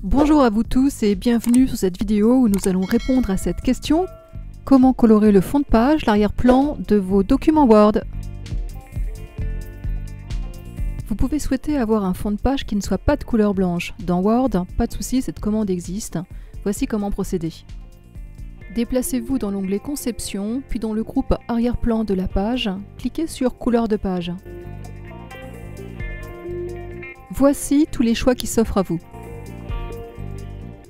Bonjour à vous tous et bienvenue sur cette vidéo où nous allons répondre à cette question: comment colorer le fond de page, l'arrière-plan de vos documents Word? Vous pouvez souhaiter avoir un fond de page qui ne soit pas de couleur blanche. Dans Word, pas de souci, cette commande existe. Voici comment procéder. Déplacez-vous dans l'onglet Conception, puis dans le groupe Arrière-plan de la page, cliquez sur Couleur de page. Voici tous les choix qui s'offrent à vous.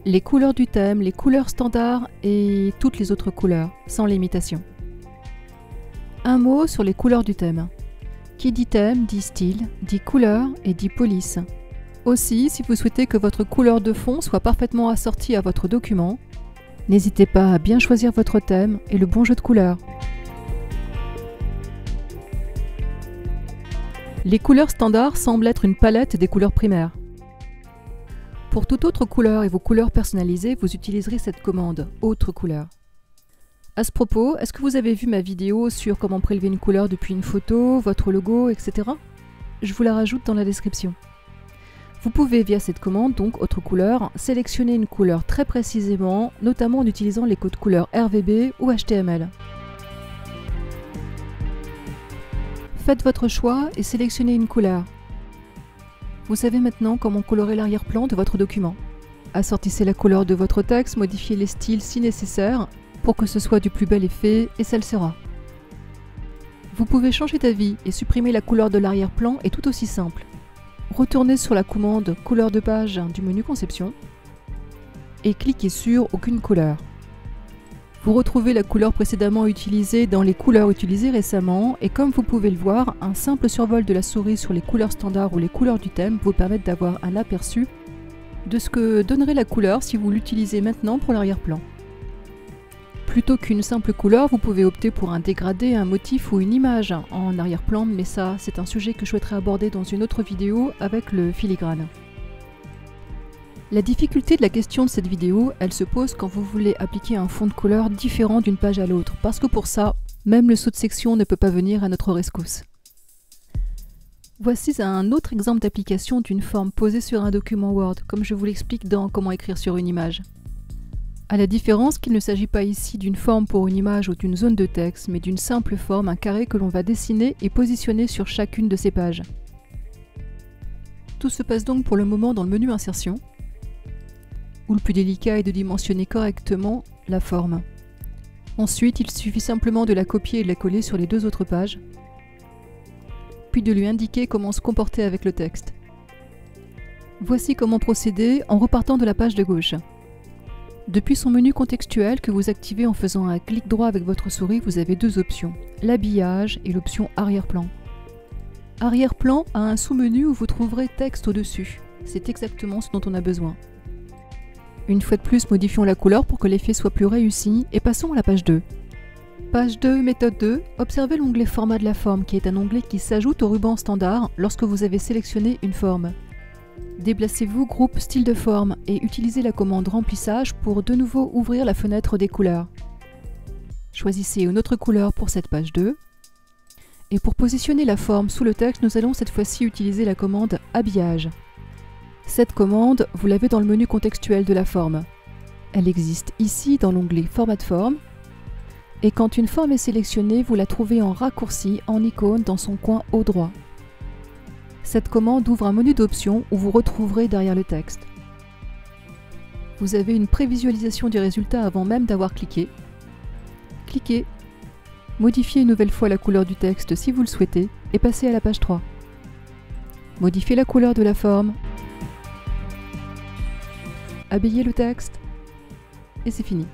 Les couleurs du thème, les couleurs standards et toutes les autres couleurs, sans limitation. Un mot sur les couleurs du thème. Qui dit thème, dit style, dit couleur et dit police. Aussi, si vous souhaitez que votre couleur de fond soit parfaitement assortie à votre document, n'hésitez pas à bien choisir votre thème et le bon jeu de couleurs. Les couleurs standards semblent être une palette des couleurs primaires. Pour toute autre couleur et vos couleurs personnalisées, vous utiliserez cette commande « Autre couleur ». À ce propos, est-ce que vous avez vu ma vidéo sur comment prélever une couleur depuis une photo, votre logo, etc. Je vous la rajoute dans la description. Vous pouvez, via cette commande, donc « Autre couleur », sélectionner une couleur très précisément, notamment en utilisant les codes couleurs RGB ou HTML. Faites votre choix et sélectionnez une couleur. Vous savez maintenant comment colorer l'arrière-plan de votre document. Assortissez la couleur de votre texte, modifiez les styles si nécessaire pour que ce soit du plus bel effet et ça le sera. Vous pouvez changer d'avis et supprimer la couleur de l'arrière-plan est tout aussi simple. Retournez sur la commande Couleur de page du menu Conception et cliquez sur Aucune couleur. Vous retrouvez la couleur précédemment utilisée dans les couleurs utilisées récemment et comme vous pouvez le voir, un simple survol de la souris sur les couleurs standards ou les couleurs du thème vous permet d'avoir un aperçu de ce que donnerait la couleur si vous l'utilisez maintenant pour l'arrière-plan. Plutôt qu'une simple couleur, vous pouvez opter pour un dégradé, un motif ou une image en arrière-plan, mais ça, c'est un sujet que je souhaiterais aborder dans une autre vidéo avec le filigrane. La difficulté de la question de cette vidéo, elle se pose quand vous voulez appliquer un fond de couleur différent d'une page à l'autre, parce que pour ça, même le saut de section ne peut pas venir à notre rescousse. Voici un autre exemple d'application d'une forme posée sur un document Word, comme je vous l'explique dans Comment écrire sur une image. À la différence qu'il ne s'agit pas ici d'une forme pour une image ou d'une zone de texte, mais d'une simple forme, un carré que l'on va dessiner et positionner sur chacune de ces pages. Tout se passe donc pour le moment dans le menu Insertion, où le plus délicat est de dimensionner correctement la forme. Ensuite, il suffit simplement de la copier et de la coller sur les deux autres pages, puis de lui indiquer comment se comporter avec le texte. Voici comment procéder en repartant de la page de gauche. Depuis son menu contextuel que vous activez en faisant un clic droit avec votre souris, vous avez deux options, l'habillage et l'option arrière-plan. Arrière-plan a un sous-menu où vous trouverez texte au-dessus. C'est exactement ce dont on a besoin. Une fois de plus, modifions la couleur pour que l'effet soit plus réussi et passons à la page 2. Page 2, méthode 2, observez l'onglet Format de la forme qui est un onglet qui s'ajoute au ruban standard lorsque vous avez sélectionné une forme. Déplacez-vous groupe Style de forme et utilisez la commande Remplissage pour de nouveau ouvrir la fenêtre des couleurs. Choisissez une autre couleur pour cette page 2. Et pour positionner la forme sous le texte, nous allons cette fois-ci utiliser la commande Habillage. Cette commande, vous l'avez dans le menu contextuel de la forme. Elle existe ici dans l'onglet Format de forme. Et quand une forme est sélectionnée, vous la trouvez en raccourci, en icône dans son coin haut droit. Cette commande ouvre un menu d'options où vous retrouverez derrière le texte. Vous avez une prévisualisation du résultat avant même d'avoir cliqué. Cliquez, modifiez une nouvelle fois la couleur du texte si vous le souhaitez et passez à la page 3. Modifiez la couleur de la forme. Habillez le texte et c'est fini.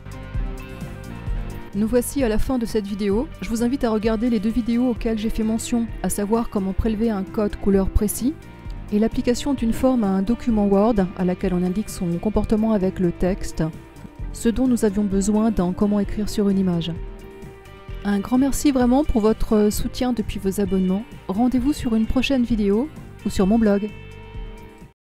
Nous voici à la fin de cette vidéo. Je vous invite à regarder les deux vidéos auxquelles j'ai fait mention, à savoir comment prélever un code couleur précis et l'application d'une forme à un document Word à laquelle on indique son comportement avec le texte, ce dont nous avions besoin dans Comment écrire sur une image. Un grand merci vraiment pour votre soutien depuis vos abonnements. Rendez-vous sur une prochaine vidéo ou sur mon blog.